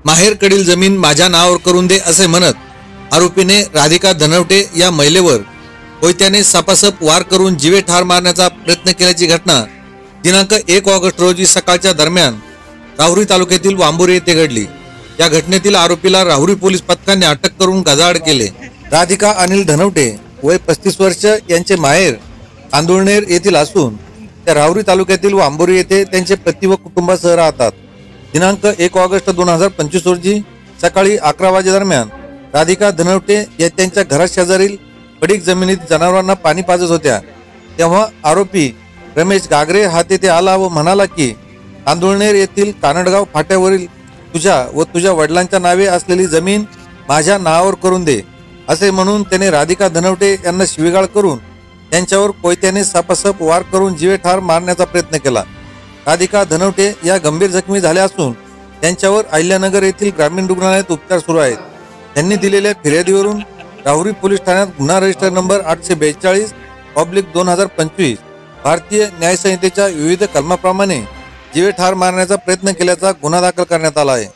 माहेरकडील जमीन माझ्या नावावर करून दे असे म्हणत आरोपीने राधिका धनवटे या महिलेवर कोयत्याने सापासप वार करून जीवे ठार मारण्याचा प्रयत्न केल्याची घटना दिनांक 1 ऑगस्ट रोजी सकाळच्या दरम्यान राहुरी तालुक्यातील वांबुरी येथे घडली। या घटनेतील आरोपीला राहुरी पोलीस पथकाने अटक करून गजाआड केले। राधिका अनिल धनवटे वय 35 वर्ष यांचे माहेर आंदोळनेर येथील असून त्या राहुरी तालुक्यातील वांबुरी येथे त्यांचे पती व कुटुंबासह राहतात। दिनांक 1 ऑगस्ट 2025 रोजी सकाळी 11 वाजे दरम्यान राधिका धनवटे या त्यांच्या घराशेजारील पडीक जमिनीत जनावरांना पाणी पाजत होत्या। तेव्हा आरोपी रमेश गागरे हा तेथे आला व म्हणाला की आंदोळनेर येथील कानडगाव फाट्यावरील तुझ्या व तुझ्या वडिलांच्या नावे असलेली जमीन माझ्या नावावर करून दे असे म्हणून त्याने राधिका धनवटे यांना शिवीगाळ करून त्यांच्यावर कोयत्याने सापासप वार करून जीवे ठार मारण्याचा प्रयत्न केला। राधिका धनवटे या गंभीर जखमी झाल्या असून त्यांच्यावर अहिल्यानगर येथील ग्रामीण रुग्णालयात उपचार सुरू आहेत। त्यांनी दिलेल्या फिर्यादीवरून राहुरी पोलीस ठाण्यात गुन्हा रजिस्टर नंबर 842/2025 भारतीय न्याय संहितेच्या विविध कलमाप्रमाणे जीवे ठार मारण्याचा प्रयत्न केल्याचा गुन्हा दाखल करण्यात आला आहे।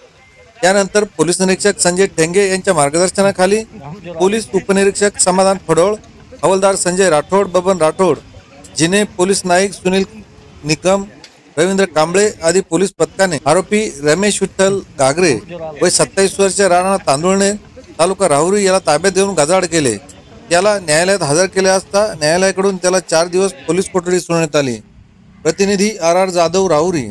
त्यानंतर पोलीस निरीक्षक संजय ठेंगे यांच्या मार्गदर्शनाखाली पोलीस उपनिरीक्षक समाधान फडोळ, हवालदार संजय राठोड, बबन राठोड, जिने पोलीस नाईक सुनील निकम, रवींद्र कांबळे आदी पोलीस पथकाने आरोपी रमेश विठ्ठल गागरे वय 27 वर्ष राहणार तांदुळनेर तालुका राहुरी याला ताब्यात देऊन गजाआड केले। त्याला न्यायालयात हजर केले असता न्यायालयाकडून त्याला 4 दिवस पोलीस कोठडी सुनावण्यात आली। प्रतिनिधी RR जाधव, राहुरी।